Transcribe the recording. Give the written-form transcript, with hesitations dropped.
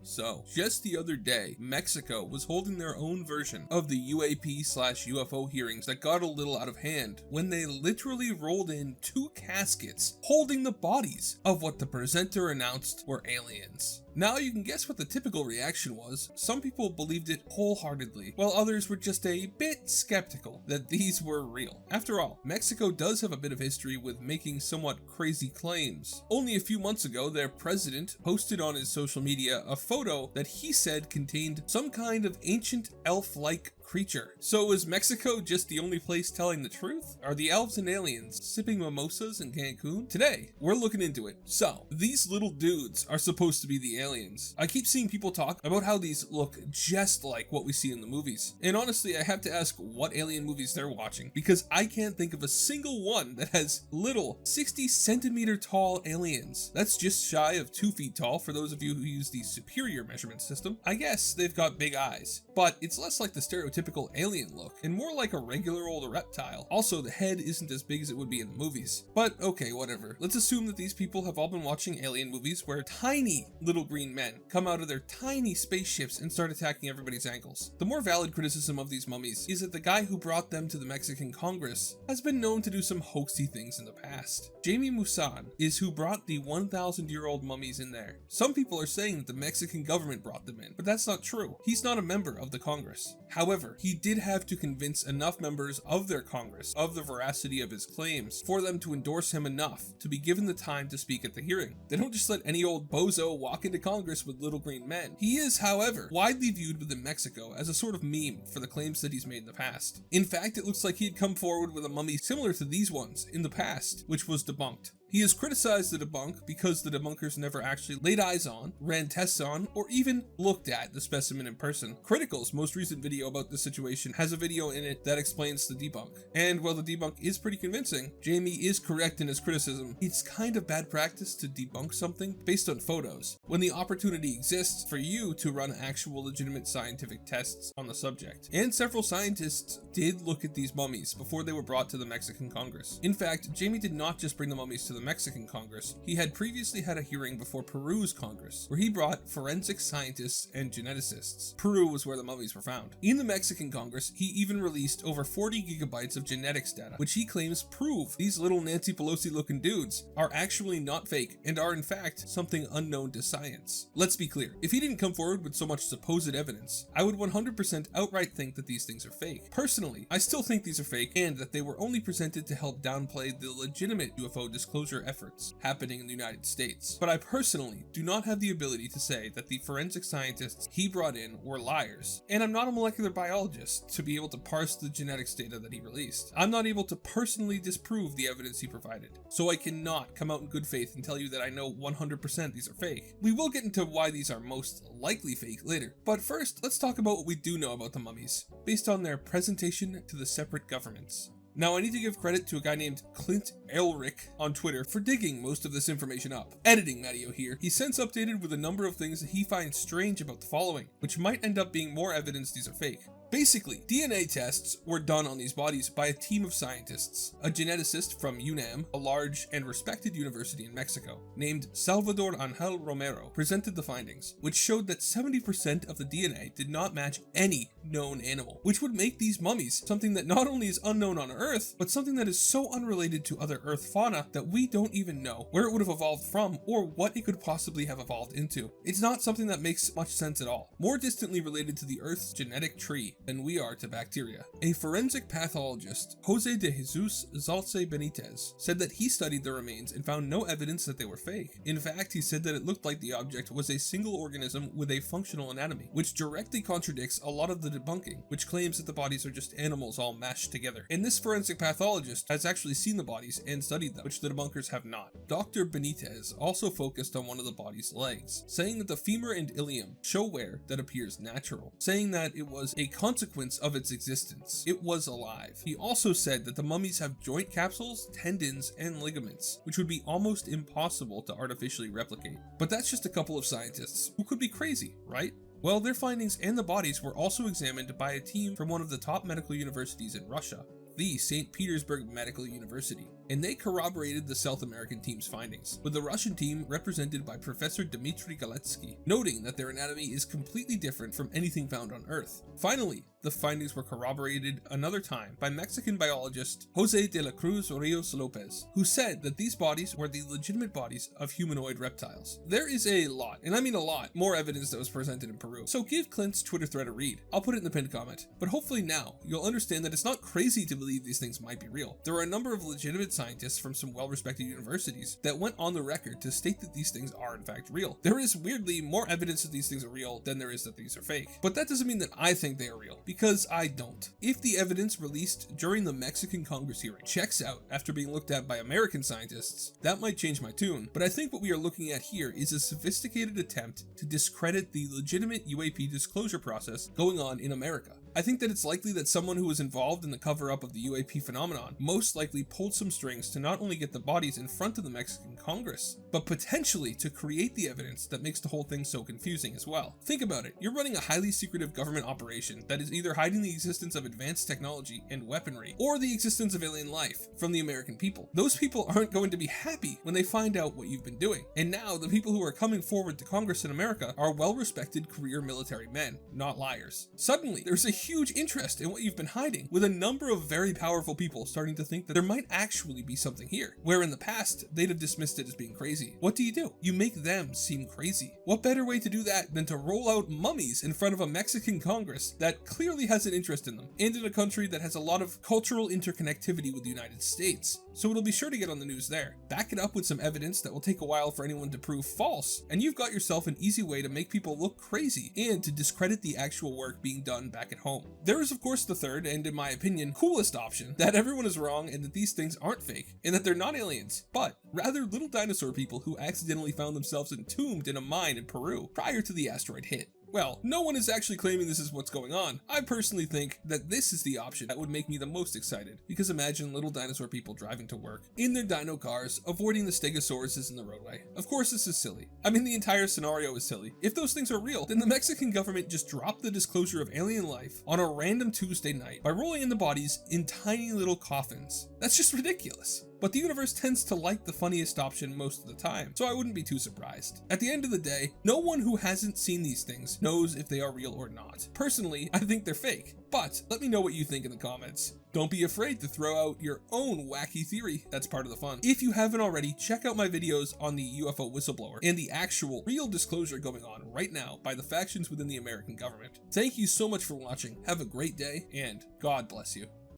So, just the other day, Mexico was holding their own version of the UAP/UFO hearings that got a little out of hand when they literally rolled in 2 caskets holding the bodies of what the presenter announced were aliens. Now you can guess what the typical reaction was. Some people believed it wholeheartedly, while others were just a bit skeptical that these were real. After all, Mexico does have a bit of history with making somewhat crazy claims. Only a few months ago, their president posted on his social media a photo that he said contained some kind of ancient elf-like creature. So is Mexico just the only place telling the truth? Are the elves and aliens sipping mimosas in Cancun? Today, we're looking into it. So, these little dudes are supposed to be the aliens. I keep seeing people talk about how these look just like what we see in the movies. And honestly, I have to ask what alien movies they're watching, because I can't think of a single one that has little 60-centimeter tall aliens. That's just shy of 2 feet tall for those of you who use the superior measurement system. I guess they've got big eyes, but it's less like the stereotypical alien look and more like a regular old reptile. Also, the head isn't as big as it would be in the movies. But okay, whatever. Let's assume that these people have all been watching alien movies where tiny little green men come out of their tiny spaceships and start attacking everybody's ankles. The more valid criticism of these mummies is that the guy who brought them to the Mexican Congress has been known to do some hoaxy things in the past. Jaime Maussan is who brought the 1,000-year-old mummies in there. Some people are saying that the Mexican government brought them in, but that's not true. He's not a member of the Congress. However, he did have to convince enough members of their Congress of the veracity of his claims for them to endorse him enough to be given the time to speak at the hearing. They don't just let any old bozo walk into Congress with little green men. He is, however, widely viewed within Mexico as a sort of meme for the claims that he's made in the past. In fact, it looks like he had come forward with a mummy similar to these ones in the past, which was debunked. He has criticized the debunk because the debunkers never actually laid eyes on, ran tests on, or even looked at the specimen in person. Critical's most recent video about this situation has a video in it that explains the debunk. And while the debunk is pretty convincing, Jaime is correct in his criticism. It's kind of bad practice to debunk something based on photos, when the opportunity exists for you to run actual legitimate scientific tests on the subject. And several scientists did look at these mummies before they were brought to the Mexican Congress. In fact, Jaime did not just bring the mummies to the Mexican Congress. He had previously had a hearing before Peru's Congress, where he brought forensic scientists and geneticists. Peru was where the mummies were found. In the Mexican Congress, he even released over 40 gigabytes of genetics data, which he claims prove these little Nancy Pelosi looking dudes are actually not fake and are in fact something unknown to science. Let's be clear, if he didn't come forward with so much supposed evidence, I would 100% outright think that these things are fake. Personally, I still think these are fake and that they were only presented to help downplay the legitimate UFO disclosure efforts happening in the United States. But I personally do not have the ability to say that the forensic scientists he brought in were liars, and I'm not a molecular biologist to be able to parse the genetics data that he released. I'm not able to personally disprove the evidence he provided, so I cannot come out in good faith and tell you that I know 100% these are fake. We will get into why these are most likely fake later, but first let's talk about what we do know about the mummies, based on their presentation to the separate governments. Now, I need to give credit to a guy named Clint Elric on Twitter for digging most of this information up. Editing MattyO here, he's since updated with a number of things that he finds strange about the following, which might end up being more evidence these are fake. Basically, DNA tests were done on these bodies by a team of scientists. A geneticist from UNAM, a large and respected university in Mexico, named Salvador Angel Romero, presented the findings, which showed that 70% of the DNA did not match any known animal, which would make these mummies something that not only is unknown on Earth, but something that is so unrelated to other Earth fauna that we don't even know where it would have evolved from or what it could possibly have evolved into. It's not something that makes much sense at all. More distantly related to the Earth's genetic tree than we are to bacteria. A forensic pathologist, Jose de Jesus Zalce Benitez, said that he studied the remains and found no evidence that they were fake. In fact, he said that it looked like the object was a single organism with a functional anatomy, which directly contradicts a lot of the debunking, which claims that the bodies are just animals all mashed together. And this forensic pathologist has actually seen the bodies and studied them, which the debunkers have not. Dr. Benitez also focused on one of the body's legs, saying that the femur and ilium show wear that appears natural, saying that it was a consequence of its existence. It was alive. He also said that the mummies have joint capsules, tendons, and ligaments, which would be almost impossible to artificially replicate. But that's just a couple of scientists who could be crazy, right? Well, their findings and the bodies were also examined by a team from one of the top medical universities in Russia, the St. Petersburg Medical University. and they corroborated the South American team's findings, with the Russian team represented by Professor Dmitry Galetsky, noting that their anatomy is completely different from anything found on Earth. Finally, the findings were corroborated another time by Mexican biologist Jose de la Cruz Rios Lopez, who said that these bodies were the legitimate bodies of humanoid reptiles. There is a lot, and I mean a lot, more evidence that was presented in Peru, so give Clint's Twitter thread a read. I'll put it in the pinned comment. But hopefully now, you'll understand that it's not crazy to believe these things might be real. There are a number of legitimate scientists from some well-respected universities that went on the record to state that these things are in fact real. There is weirdly more evidence that these things are real than there is that these are fake. But that doesn't mean that I think they are real, because I don't. If the evidence released during the Mexican Congress hearing checks out after being looked at by American scientists, that might change my tune, but I think what we are looking at here is a sophisticated attempt to discredit the legitimate UAP disclosure process going on in America. I think that it's likely that someone who was involved in the cover-up of the UAP phenomenon most likely pulled some strings to not only get the bodies in front of the Mexican Congress, but potentially to create the evidence that makes the whole thing so confusing as well. Think about it, you're running a highly secretive government operation that is either hiding the existence of advanced technology and weaponry, or the existence of alien life from the American people. Those people aren't going to be happy when they find out what you've been doing. And now the people who are coming forward to Congress in America are well-respected career military men, not liars. Suddenly, there's a huge interest in what you've been hiding, with a number of very powerful people starting to think that there might actually be something here, where in the past, they'd have dismissed it as being crazy. What do? You make them seem crazy. What better way to do that than to roll out mummies in front of a Mexican Congress that clearly has an interest in them, and in a country that has a lot of cultural interconnectivity with the United States, so it'll be sure to get on the news there. Back it up with some evidence that will take a while for anyone to prove false, and you've got yourself an easy way to make people look crazy and to discredit the actual work being done back at home. There is of course the third, and in my opinion, coolest option, that everyone is wrong and that these things aren't fake, and that they're not aliens, but rather little dinosaur people who accidentally found themselves entombed in a mine in Peru prior to the asteroid hit. Well, no one is actually claiming this is what's going on. I personally think that this is the option that would make me the most excited, because imagine little dinosaur people driving to work in their dino cars, avoiding the stegosauruses in the roadway. Of course this is silly. I mean, the entire scenario is silly. If those things are real, then the Mexican government just dropped the disclosure of alien life on a random Tuesday night by rolling in the bodies in tiny little coffins. That's just ridiculous. But the universe tends to like the funniest option most of the time, so I wouldn't be too surprised. At the end of the day, no one who hasn't seen these things knows if they are real or not. Personally, I think they're fake, but let me know what you think in the comments. Don't be afraid to throw out your own wacky theory, that's part of the fun. If you haven't already, check out my videos on the UFO whistleblower and the actual real disclosure going on right now by the factions within the American government. Thank you so much for watching, have a great day, and God bless you.